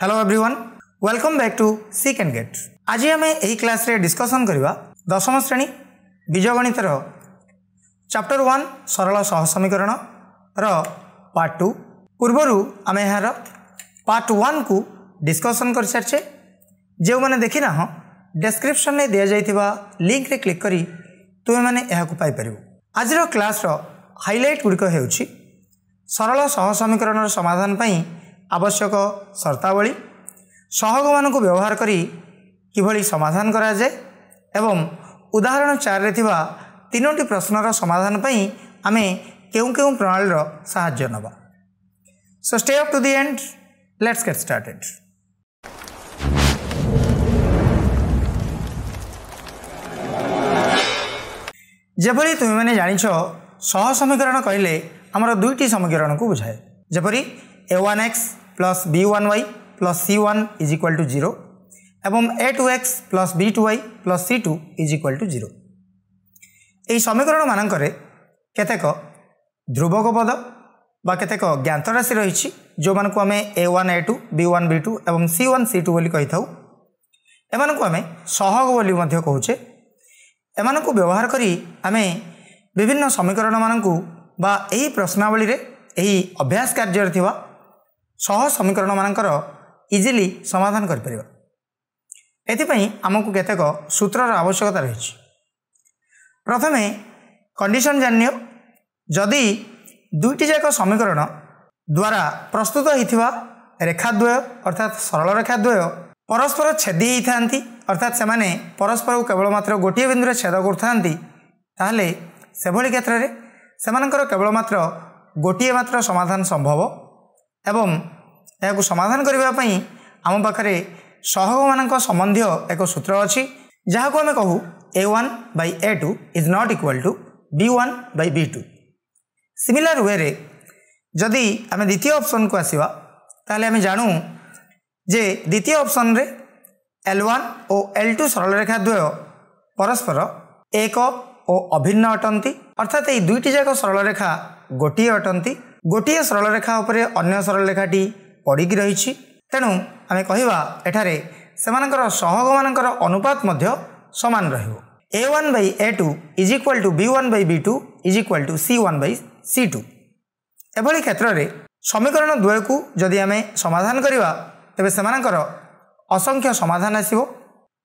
Hello everyone, welcome back to seek and get. आज आम यही क्लास रे डिस्कसन करवा दशम श्रेणी बीजगणित चैप्टर 1 सरल सह समीकरण पार्ट 2। पूर्वर आम यार पार्ट 1 को डिस्कसन कर सारी। जो मैंने देखी ना डिस्क्रिप्शन में दि जाइथिबा लिंक रे क्लिक करी तुम मैंने यह पाइपर। आज क्लास हाइलाइट गुड़िक हो सरल सह समीकरण समाधान पई आवश्यक शर्तावली, सहयोग मान व्यवहार करी किभली समाधान करा जाए एवं उदाहरण 4 रे थिबा तीनोटी प्रश्नर समाधान पई आमे केउ केउ प्रणाली सहाय्य नबा। So stay up to the end, let's get started. जेपरी तुम मैंने जानिछ सह समीकरण कहले आमर दुईटी समीकरण को बुझाए। जेपरी a1x plus b1y plus c1 is equal to 0 एवं a2x plus b2y plus c2 is equal to 0। यही समीकरण मानकरे केतेक ध्रुवक पद बा केतेक ज्ञात राशि रही जो मानक आम a1 a2 b1 b2 एवं c1 c2 बोली कही था। एमानक आम सहयोग बोली मध्य कहूचे। एमानक व्यवहार करी आम विभिन्न समीकरण मानक बा यही प्रश्नावली रे यही अभ्यास कार्य थिबा सह समीकरण मानकर इजिली समाधान कर परिबा। एथिपई आमको केतेक सूत्रर आवश्यकता रही। प्रथमे कंडीशन जानियो, जदि दुईटी जाक समीकरण द्वारा प्रस्तुत होइथिबा रेखाद्वय अर्थात सरल रेखाद्वय परस्पर छेदी होइथांती अर्थात से माने परस्पर केवल मात्र गोटे बिंदु रे छेद करथांती, ताहले सेभली क्षेत्र रे सेमानकर केवल मात्र गोटे मात्र समाधान संभव एवं यह समाधान करने आम पाखे सहयोग मान संबंधी एक सूत्र अच्छी जहाँ को आम कहू a1 by a2 is not equal to b1 by b2। Similar way रे जदि आम द्वितीय ऑप्शन को आसीबा ताले आम जानू जे द्वितीय ऑप्शन रे L1 और L2 सरल रेखा द्वय परस्पर एक और अभिन्न अटंती अर्थात ये दुईटी जाक सरल रेखा गोटे अटंती। गोटे सरल रेखा उपरे अन्य सरल रेखाटी पड़ी रही। तेणु आम कहवा एठारे सेमानकर सहयोग मानकर अनुपात मध्य समान रहिबो। a1 by a2 is equal to b1 by b2 is equal to c1 by c2। एभली क्षेत्र रे समीकरण द्वय को जदि आम समाधान करवा तेबे सेमानकर असंख्य समाधान आसिबो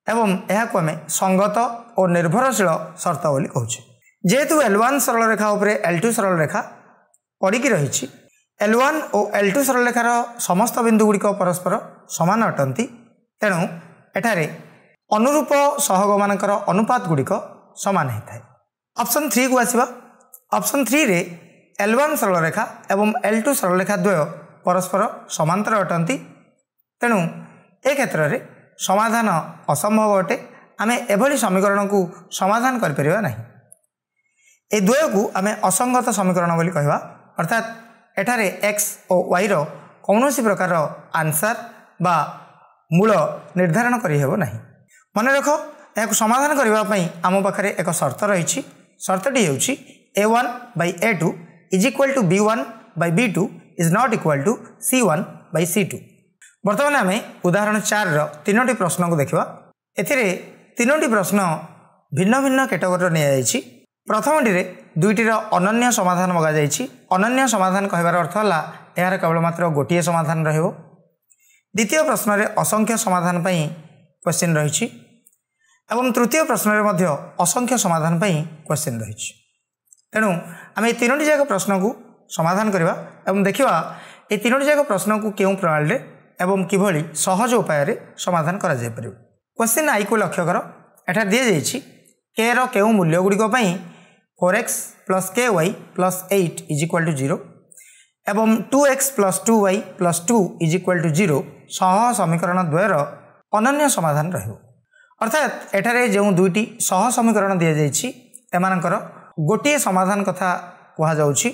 एवं यह को आम संगत और निर्भरशील शर्त बोली कहूचे। जेहेतु L1 सरल रेखा उपरे L2 सरल रेखा पड़ी रही, L1 और L2 सरल रेखार समस्त बिंदु गुड़िक परस्पर समान अटंती। तेणु एठारे अनुरूप सहयोग मानकर अनुपात गुड़िक समान होता है। ऑप्शन 3 को आसीबा। ऑप्शन 3 रे L1 सरल रेखा एवं L2 सरल रेखा द्वय परस्पर समांतर अटंती। तेणु ए क्षेत्र रे समाधान असंभव अटे। आम एभली समीकरण को समाधान कर परिबा नहीं। ए द्वय को आम असंगत समीकरण बोली कहवा अर्थात एठारे x और y रो कौनसी प्रकार आंसर बा मूल निर्धारण करि हेबो नहीं। मन रख यह समाधान करने आम पाखे एक शर्त रही। शर्तटी होउछि a1 by a2 is equal to b1 by b2 is not equal to c1 by c2। बर्तमान आम उदाहरण 4 तीनोटी प्रश्न को देखा। एथिरे तीनोटी प्रश्न भिन्न भिन्न कैटेगोरी निया जायछि। प्रथमटी रे दुईटीर अनन्य समाधान मगा जायछि। अनन्य समाधान कहबार अर्थ है यार केवल मात्र गोटे समाधान रहिबो। द्वितीय प्रश्न रे असंख्य समाधान पई क्वेश्चन रही एवं तृतीय प्रश्न रे मध्य असंख्य समाधान पई क्वेश्चन रही। तेणु आम ये तीनोटी जाक प्रश्न को समाधान करवा एवं देखिबा ये तीनोटी जाक प्रश्न को केउं प्रणाली रे एवं किभली सहज उपाय रे समाधान करा जाय परिबो। क्वेश्चन आई को लक्ष्य कर। एठा दिया जायछि k रो केउं मूल्य गुड़िक पई 4x plus ky plus 8 is equal to 0 एवं 2x plus 2y plus 2 is equal to 0 सह समीकरण द्वयर अनन्य समाधान रहिबो। अर्थात एठारे जो दुईटी सह समीकरण दिया जायछि एमानकर गोटे समाधान कथा कहा जाउछि।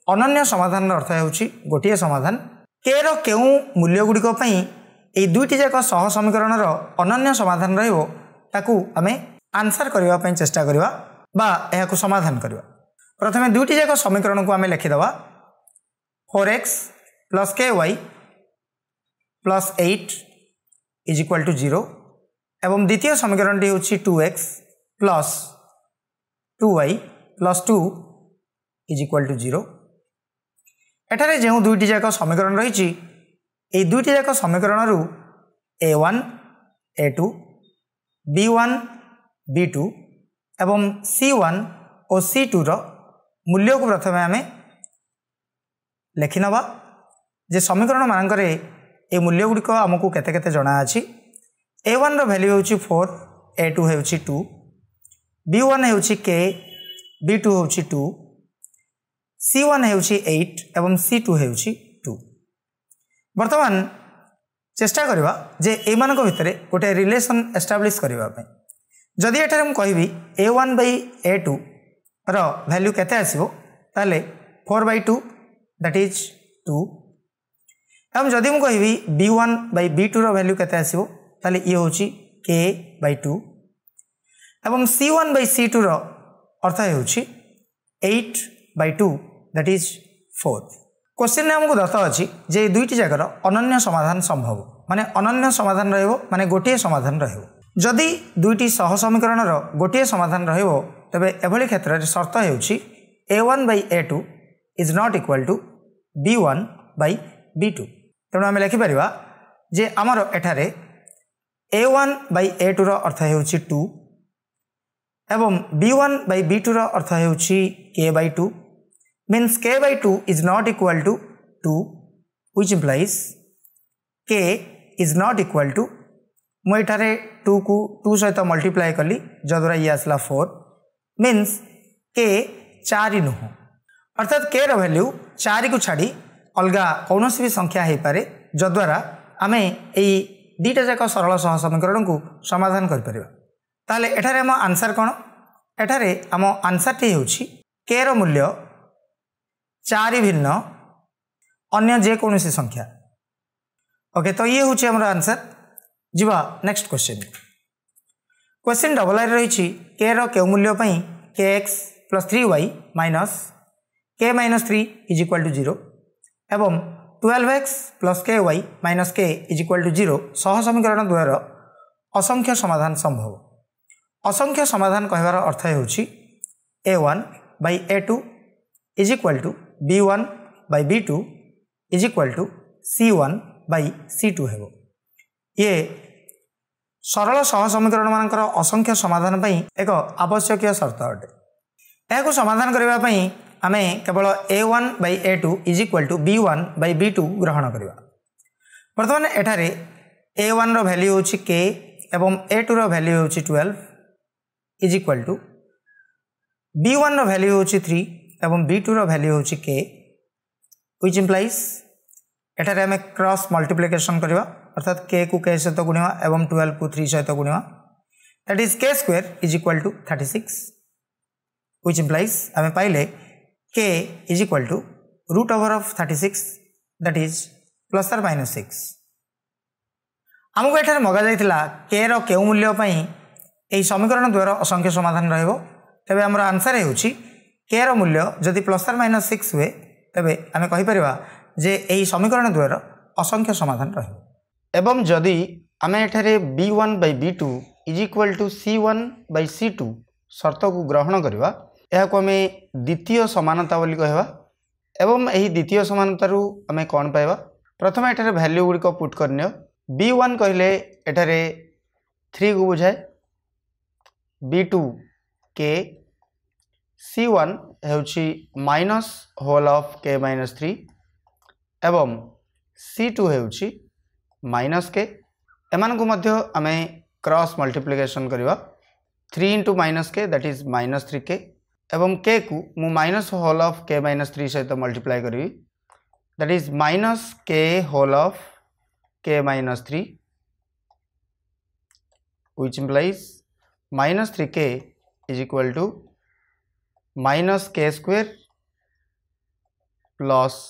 अनन्य समाधान अर्थ होउछि गोटे समाधान। k रो केउं मूल्य गुड़िक पई ए दुईटी जाक सह समीकरण अनन्य समाधान रहिबो ताकू आमे आंसर करबा पई चेष्टा करबा बा यह समाधान करवा। प्रथमे दुईटी जाक समीकरण को आम लिखिदवा 4x plus ky plus 8 is equal to 0 एवं द्वितीय समीकरण टी होची 2x plus 2y plus 2 is equal to 0 एठारे जो दुईटी जाक समीकरण रही ये दुईटी जाक समीकरण रु a1 a2 b1 b2 एवं c1 और c2 रो मूल्य को प्रथम आम लिखि नवा जे समीकरण मानक ये मूल्य गुड़िक आमको केते केते जना अछि a1 रो वैल्यू होची 4 a2 होची 2 b1 होची k b2 होची 2 c1 होची 8 एवं c2 होची 2 वर्तमान चेष्टा करवा जे ए मानक भितर गोटे रिलेशन एस्टाब्लिश करबा पय जदि एठारे हम कहबी a1 by a2 row value केते आसीबो ताले 4/2 दैट इज 2 हम जदि हम कहबी b1 by b2 row value केते आसीबो ताले ये होची k/2 एवं c1 by c2 रो अर्थ होची 8/2 दैट इज 4 क्वेश्चन हमको दत्त अछि जे दुईटी जगर अनन्य समाधान संभव माने अनन्य समाधान रहइबो माने गोटिए समाधान रहइबो जदि दुईटी सह समीकरण रो गोटिए समाधान रहइबो तबे एभली क्षेत्र रे शर्त हेउची a1 by a2 is not equal to b1 by b2 तेणु आम लिखिपर जे आमर एठारे a1 by a2 रो अर्थ हेउची 2 एवं b1 by b2 रो अर्थ हेउची k/2 means k/2 is not equal to 2 which implies k is not equal to मुझे 2 को 2 सहित मल्टीप्लाई कली जद्वारा ये आसला 4 मीन्स के 4 नुह अर्थात के रो वैल्यू 4 को छाड़ी अलग कौन भी संख्या हो पारे जद्वारा आम यही दुईटा जाक सरल सह समीकरण को समाधान कर ताले एठारे आम आंसर कौन एठारे आम आंसर टी होची के रो मूल्य 4 भिन्न अन्य जेकोसी संख्या ओके तो ये हूँ आम आंसर जीवा next question question double I रही के रो के मूल्य kx plus 3y minus k minus 3 is equal to 0 एवं 12x plus ky minus k is equal to 0 सह समीकरण द्वयर असंख्य समाधान संभव असंख्य समाधान कहवार अर्थ होची a1 by a2 is equal to b1 by b2 is equal to c1 by c2 हेबो ये सरल सह समीकरण मानकर असंख्य समाधान पई एक आवश्यक शर्त अटे यह समाधान करने आम केवल a1 by a2 is equal to b1 by b2 ग्रहण करवा बर्तमान एठारे a1 रो वैल्यू होची k एवं a2 रो वैल्यू होची 12 is equal to b1 row value होची 3 एवं b2 रो वैल्यू होची k व्हिच इंप्लाइज एठारे आम क्रॉस मल्टीप्लिकेशन करवा अर्थात k को k सहित गुणिवा एवं 12 को 3 सहित गुणिवा that is k square is equal to 36 which implies आम पाइले k is equal to root over of 36 that is plus or minus 6 आमको एठारे मगा जाइतिला k रो के मूल्य पई एही समीकरण द्वारा असंख्य समाधान रहइबो तबे हमर आंसर हेउची k रो मूल्य जदि प्लस आर माइनस 6 हुए तबे आमे कहि परिबा जे एही समीकरण द्वारा असंख्य समाधान रहइबो एवं जदि आमे एठारे b1 by b2 is equal to c1 by c2 शर्त को ग्रहण करवा यह को आम द्वितीय समानता बोली कहवा एवं यही द्वितीय समानता रु आम कौन पाइबा प्रथम एठारे वैल्यू गुड़िक पुट करनियो b1 कहले एठारे 3 को बुझाए b2 k c1 हेउची minus whole of k minus 3 एवं c2 हेउची माइनस के एमान को मध्य आमे क्रॉस मल्टीप्लिकेशन करवा 3 into minus k that is minus 3 k एवं k को मु minus whole of k minus 3 सहित मल्टीप्लाई करी that is minus k whole of k minus 3 which implies minus 3k is equal to minus k square plus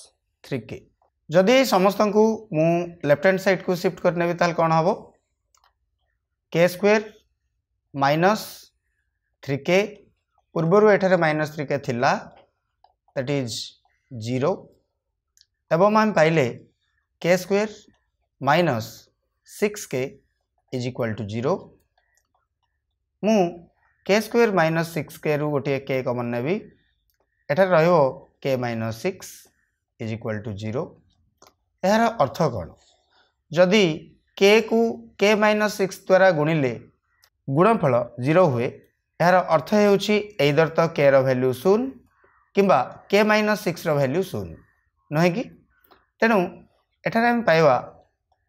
3k जदि समस्त को मु left hand side को शिफ्ट करने भी कौन हम k स्क्वायर माइनस 3k पूर्वर एठारे माइनस 3k थिला दैट इज 0 एवं हम पाइले k square minus 6k is equal to 0 मु k स्क्वायर माइनस 6k रु गोटे k कॉमन नेबी एठार रहिबो k minus 6 is equal to 0 यार अर्थ कौन जदि k को k माइनस 6 द्वारा गुणिले गुणनफल 0 हुए यार अर्थ हेउछि एइदर तो k रो वैल्यू 0 किंबा k माइनस 6 रो वैल्यू 0 नहे कि तेणु एठार हम पाइबा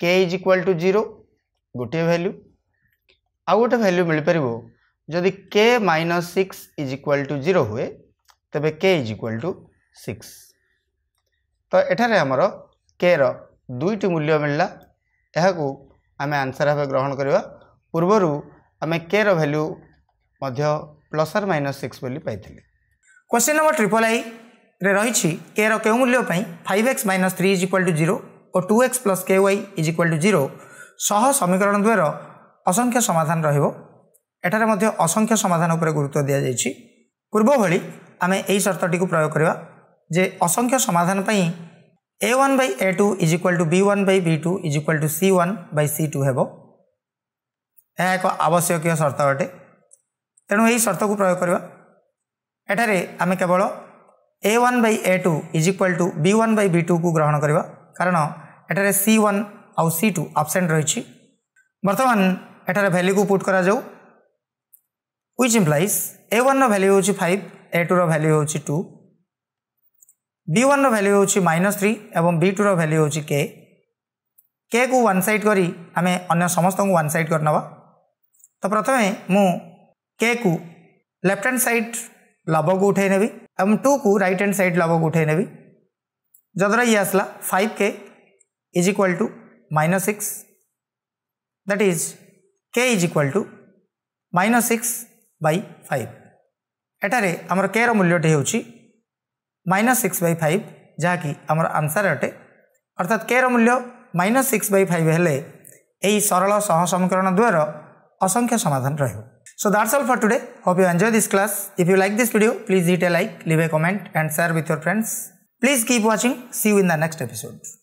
k इज इक्वल टू 0 गोटे वैल्यू आउ गोटे वैल्यू मिल परिबो जदि k minus 6 is equal to 0 हुए तबे k इज इक्वल टू 6 तो एठारे हमर k रो दुईटी मूल्य मिलला एहाकू आमे आंसर भाव ग्रहण करबा पूर्वरु आमे k रो वैल्यू मध्य प्लस और माइनस 6 बोली पाइथिले क्वेश्चन नंबर ट्रिपल आई रे रही k रो के मूल्य पई 5x minus 3 is equal to 0 और 2x plus ky is equal to 0 सह समीकरण द्वारा असंख्य समाधान रहिबो एठारे मध्य असंख्य समाधान उपर गुरुत्व दिया जायछि पूर्व भली आमे एई शर्तटी को प्रयोग करबा जे असंख्य समाधान पई a1 by a2 is equal to b1 by b2 is equal to c1 by c2 हेबो यह एक आवश्यक शर्त अटे तेणु यही शर्त को प्रयोग करबा एठारे आमे केवल a1 by a2 is equal to b1 by b2 को ग्रहण करबा कारण एठारे c1 आउ c2 एब्सेंट रही बर्तमान एठारे वैल्यू को पुट करा जाऊ which implies a1 row value होची 5 a2 रो वैल्यू होची 2 b1 रो वैल्यू होची -3 एवं b2 रो वैल्यू होची k को वन साइड करी आमे अन्य समस्त को वन साइड करनवा तो प्रथमे मु k को लेफ्ट हैंड साइड लब को उठे नेबी एवं 2 को राइट हैंड साइड लब को उठे नेबी जदरा ये आसला 5k is equal to -6 that is k is equal to -6 by 5 एटारे हमर k रो मूल्यटी होची -6 by 5 जहाँकि हमर आंसर अटे अर्थात k रो मूल्य -6 by 5 हेले एई सरल सह समीकरण द्वारा असंख्य समाधान रहिबो So that's all for today. Hope you enjoy this class. If you like this video, please hit a like, leave a comment and share with your friends. Please keep watching. See you in the next episode.